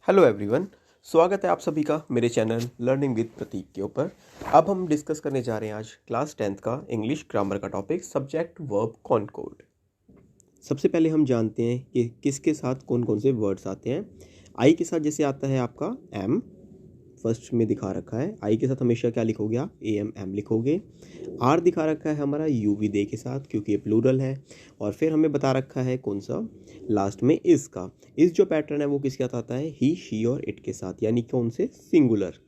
Hello everyone. स्वागत है आप सभी का मेरे चैनल लर्निंग विद प्रतीक के ऊपर। अब हम डिस्कस करने जा रहे हैं आज क्लास 10th का इंग्लिश ग्रामर का टॉपिक सब्जेक्ट वर्ब कॉनकॉर्ड। सबसे पहले हम जानते हैं कि किसके साथ कौन कौन से वर्ड्स आते हैं। आई के साथ जैसे आता है आपका एम, फर्स्ट में दिखा रखा है। आई के साथ हमेशा क्या लिखोगे आप? ए एम एम लिखोगे। आर दिखा रखा है हमारा यू वी दे के साथ क्योंकि ये प्लूरल है। और फिर हमें बता रखा है कौन सा, लास्ट में इस का। इस जो पैटर्न है वो किसके साथ आता है? ही शी और इट के साथ, यानी कौन से? सिंगुलर।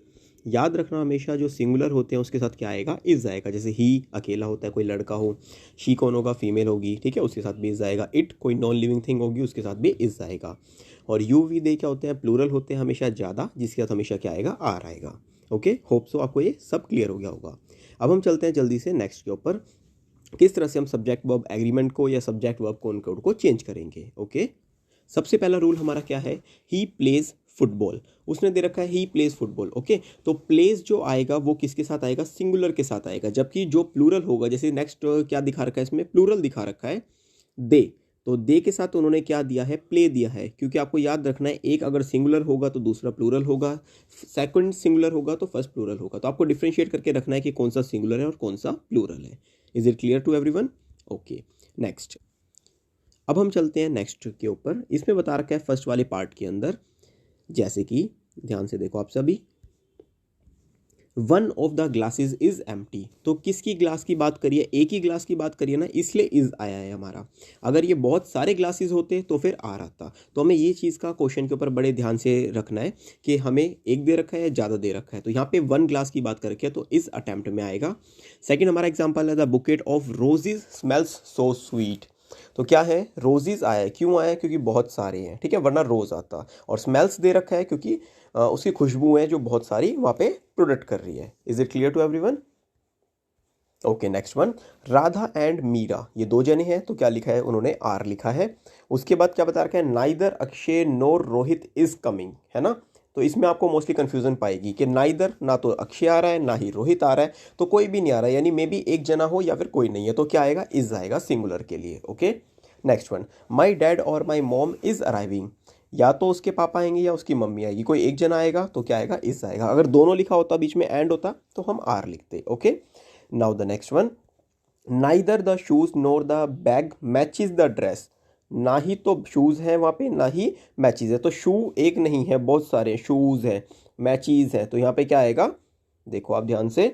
याद रखना हमेशा जो सिंगुलर होते हैं उसके साथ क्या आएगा? इज आएगा। जैसे ही अकेला होता है, कोई लड़का हो। शी कौन होगा? फीमेल होगी, ठीक है, उसके साथ भी इज आएगा। इट कोई नॉन लिविंग थिंग होगी, उसके साथ भी इज आएगा। और यू वी दे क्या होते हैं? प्लूरल होते हैं हमेशा ज़्यादा, जिसके साथ हमेशा क्या आएगा? आर आएगा। ओके, होप सो आपको ये सब क्लियर हो गया होगा। अब हम चलते हैं जल्दी से नेक्स्ट के ऊपर, किस तरह से हम सब्जेक्ट वर्ब एग्रीमेंट को या सब्जेक्ट वर्ब कॉनकॉर्ड को चेंज करेंगे। ओके, सबसे पहला रूल हमारा क्या है? He plays football. उसने दे रखा है ही प्लेज फुटबॉल। ओके, तो प्लेज जो आएगा वो किसके साथ आएगा? सिंगुलर के साथ आएगा। जबकि जो प्लूरल होगा, जैसे नेक्स्ट क्या दिखा रखा है इसमें? प्लूरल दिखा रखा है दे, तो दे के साथ उन्होंने क्या दिया है? प्ले दिया है। क्योंकि आपको याद रखना है, एक अगर सिंगुलर होगा तो दूसरा प्लूरल होगा, सेकंड सिंगुलर होगा तो फर्स्ट प्लूरल होगा। तो आपको डिफरेंशिएट करके रखना है कि कौन सा सिंगुलर है और कौन सा प्लूरल है। Is it clear to everyone? Okay, next. अब हम चलते हैं नेक्स्ट के ऊपर। इसमें बता रखा है फर्स्ट वाले पार्ट के अंदर, जैसे कि ध्यान से देखो आप सभी, one of the glasses is empty. तो किसकी ग्लास की बात करिए? एक ही ग्लास की बात करिए ना, इसलिए इज आया है हमारा। अगर ये बहुत सारे ग्लासेस होते तो फिर आ रहता। तो हमें ये चीज़ का क्वेश्चन के ऊपर बड़े ध्यान से रखना है कि हमें एक दे रखा है या ज़्यादा दे रखा है। तो यहाँ पे वन ग्लास की बात करके तो इस अटेम्प्ट में आएगा। सेकेंड हमारा एग्जाम्पल है the bouquet of roses smells so sweet. तो क्या है? रोजेज आया है। क्यों आया है? क्योंकि बहुत सारे हैं, ठीक है, वरना रोज आता। और स्मेल्स दे रखा है क्योंकि उसकी खुशबू है जो बहुत सारी वहाँ पे प्रोडक्ट कर रही है। Is it clear to everyone? Okay, next one, Radha and Meera, ये दो जने हैं। तो क्या लिखा है उन्होंने? आर लिखा है। उसके बाद क्या बता रखा है? Neither Akshay NOR Rohit is coming, है ना। तो इसमें आपको मोस्टली कंफ्यूजन पाएगी कि नाइदर, ना तो अक्षय आ रहा है ना ही रोहित आ रहा है, तो कोई भी नहीं आ रहा है, यानी मे बी एक जना हो या फिर कोई नहीं है। तो क्या आएगा? इज आएगा सिंगुलर के लिए। Okay, next one, my dad और माई मॉम इज अराइविंग। या तो उसके पापा आएंगे या उसकी मम्मी आएगी, कोई एक जना आएगा। तो क्या आएगा? इज आएगा। अगर दोनों लिखा होता, बीच में एंड होता, तो हम आर लिखते। Okay, now the next one, neither the shoes NOR the bag matches the dress. ना ही तो शूज है वहाँ पे, ना ही मैचेस है। तो शू एक नहीं है, बहुत सारे शूज हैं, मैचेस हैं। तो यहाँ पे क्या आएगा? देखो आप ध्यान से,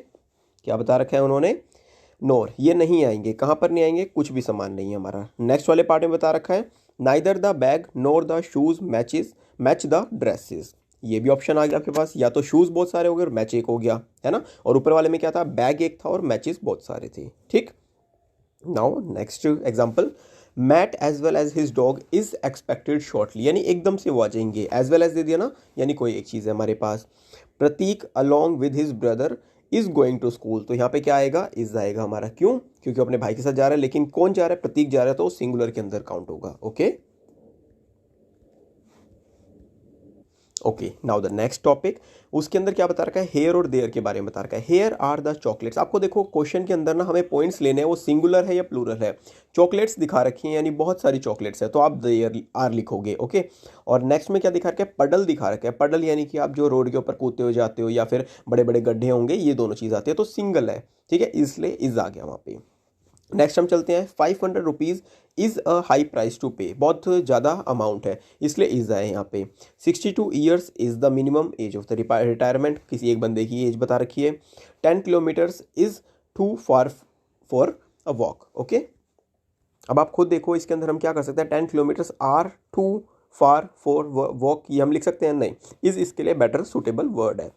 क्या बता रखा है उन्होंने? नोर, ये नहीं आएंगे। कहाँ पर नहीं आएंगे? कुछ भी सामान नहीं है हमारा। नेक्स्ट वाले पार्ट में बता रखा है neither the bag NOR the shoes match the dresses. ये भी ऑप्शन आ गया आपके पास, या तो शूज बहुत सारे हो गए और मैच एक हो गया, है ना। और ऊपर वाले में क्या था? बैग एक था और मैचेस बहुत सारे थे। ठीक, now next example, Matt as well as his dog is expected shortly, यानी एकदम से वो आ जाएंगे। एज वेल एज दे दिया ना, यानी कोई एक चीज़ है हमारे पास। Prateek along with his brother is going to school. तो यहाँ पे क्या आएगा? इज आएगा हमारा। क्यों? क्योंकि अपने भाई के साथ जा रहा है, लेकिन कौन जा रहा है? प्रतीक जा रहा है, तो सिंगुलर के अंदर काउंट होगा। Okay, okay, now the next topic. उसके अंदर क्या बता रखा है? हेयर और देयर के बारे में बता रखा है। Here are the chocolates. आपको देखो क्वेश्चन के अंदर ना हमें पॉइंट्स लेने हैं, वो सिंगुलर है या प्लूरल है। चॉकलेट्स दिखा रखी हैं, यानी बहुत सारी चॉकलेट्स है, तो आप देयर आर लिखोगे। ओके, और नेक्स्ट में क्या दिखा रखा है? पडल दिखा रखा है। पडल यानी कि आप जो रोड के ऊपर कूदते हो जाते हो, या फिर बड़े बड़े गड्ढे होंगे, ये दोनों चीज़ आती है, तो सिंगल है, ठीक है, इसलिए इज आ गया वहाँ पे। नेक्स्ट हम चलते हैं, 500 rupees is a high price to pay. बहुत ज़्यादा अमाउंट है, इसलिए इज़ आए यहाँ पे। 62 years is the minimum age of the retirement. किसी एक बंदे की एज बता रखी है। 10 kilometres is too far for a walk. Okay, अब आप खुद देखो इसके अंदर हम क्या कर सकते हैं। 10 kilometres are too far for walk, ये हम लिख सकते हैं? नहीं, इज़ इसके लिए बेटर सुटेबल वर्ड है।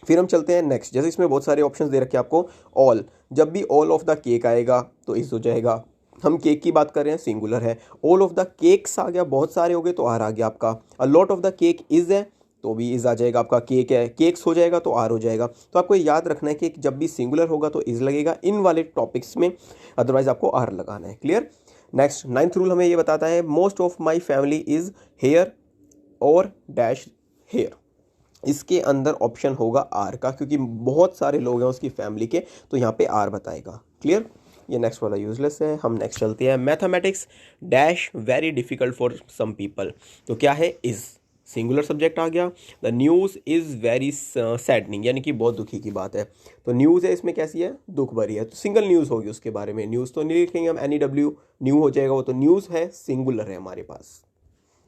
फिर हम चलते हैं नेक्स्ट। जैसे इसमें बहुत सारे ऑप्शंस दे रखे हैं आपको। ऑल, जब भी ऑल ऑफ द केक आएगा तो इस हो जाएगा। हम केक की बात कर रहे हैं, सिंगुलर है। ऑल ऑफ द केक्स आ गया, बहुत सारे हो गए तो आर आ गया आपका। A lot of the cake is है, तो भी इज आ जाएगा आपका। केक है, केक्स हो जाएगा तो आर हो जाएगा। तो आपको याद रखना है कि जब भी सिंगुलर होगा तो इज लगेगा इन वाले टॉपिक्स में, अदरवाइज आपको आर लगाना है। क्लियर? नेक्स्ट, नाइन्थ रूल हमें ये बताता है, most of my family is here और डैश हेयर। इसके अंदर ऑप्शन होगा आर का, क्योंकि बहुत सारे लोग हैं उसकी फैमिली के, तो यहाँ पे आर बताएगा। क्लियर? ये नेक्स्ट वाला यूजलेस है। हम नेक्स्ट चलते हैं, mathematics dash very difficult for some people. तो क्या है? इज सिंगुलर सब्जेक्ट आ गया। The news is very saddening, यानी कि बहुत दुखी की बात है। तो न्यूज़ है इसमें कैसी है, दुख भरी है, तो सिंगल न्यूज़ होगी उसके बारे में, न्यूज़ तो नहीं लिखेंगे हम, NEW न्यू हो जाएगा वो, तो न्यूज़ है, सिंगुलर है हमारे पास।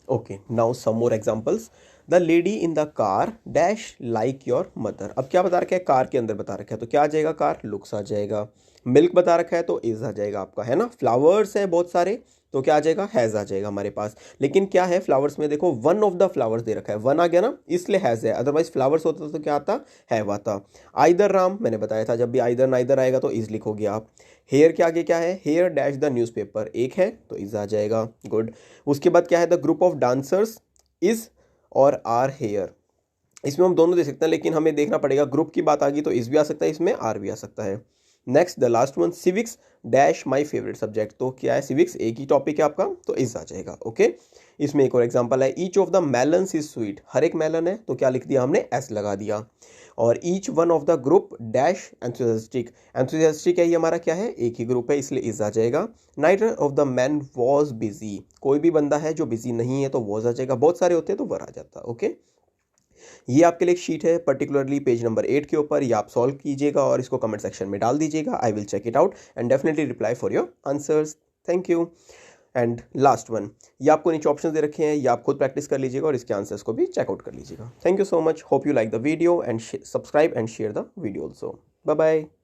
Okay, now some more examples. The lady in the car dash like your mother. अब क्या बता रखा है, कार के अंदर बता रखा है, तो क्या आ जाएगा, कार लुक्स आ जाएगा। मिल्क बता रखा है तो इज आ जाएगा आपका, है ना। फ्लावर्स है बहुत सारे, तो क्या आ जाएगा, हैज़ आ जाएगा हमारे पास। लेकिन क्या है फ्लावर्स में, देखो वन ऑफ द फ्लावर्स दे रखा है, वन आ गया ना, इसलिए हैज़ है, अदरवाइज फ्लावर्स होता तो क्या आता, हैव आता। आइदर राम, मैंने बताया था जब भी आइदर नाइदर आएगा तो इज लिखोगे आप। हेयर के आगे क्या है, हेयर डैश द न्यूज़पेपर, एक है तो इज आ जाएगा, गुड। उसके बाद क्या है, the group of dancers is और आर हेयर। इसमें हम दोनों दे सकते हैं, लेकिन हमें देखना पड़ेगा, ग्रुप की बात आ गई तो इस भी आ सकता है, इसमें आर भी आ सकता है। Next the last one, civics dash my favourite subject, तो क्या है, सिविक्स एक ही टॉपिक है आपका, तो इस आ जाएगा। ओके, इसमें एक और एग्जांपल है, each of the melons is sweet, हर एक मेलन है तो क्या लिख दिया हमने, एस लगा दिया। और each one of the group dash enthusiastic, enthusiastic है ये हमारा क्या है, एक ही ग्रुप है, इसलिए इज आ जाएगा। Neither of the man was busy, कोई भी बंदा है जो बिजी नहीं है तो वॉज आ जाएगा, बहुत सारे होते हैं तो वर आ जाता। ओके, ये आपके लिए एक शीट है, पर्टिकुलरली पेज नंबर 8 के ऊपर, ये आप सॉल्व कीजिएगा और इसको कमेंट सेक्शन में डाल दीजिएगा। I will check it out and definitely reply for your answers. Thank you. And last one, ये आपको नीचे ऑप्शन दे रखे हैं, ये आप खुद प्रैक्टिस कर लीजिएगा और इसके आंसर्स को भी चेकआउट कर लीजिएगा। Thank you so much, hope you like the video and subscribe and share the video also. Bye bye.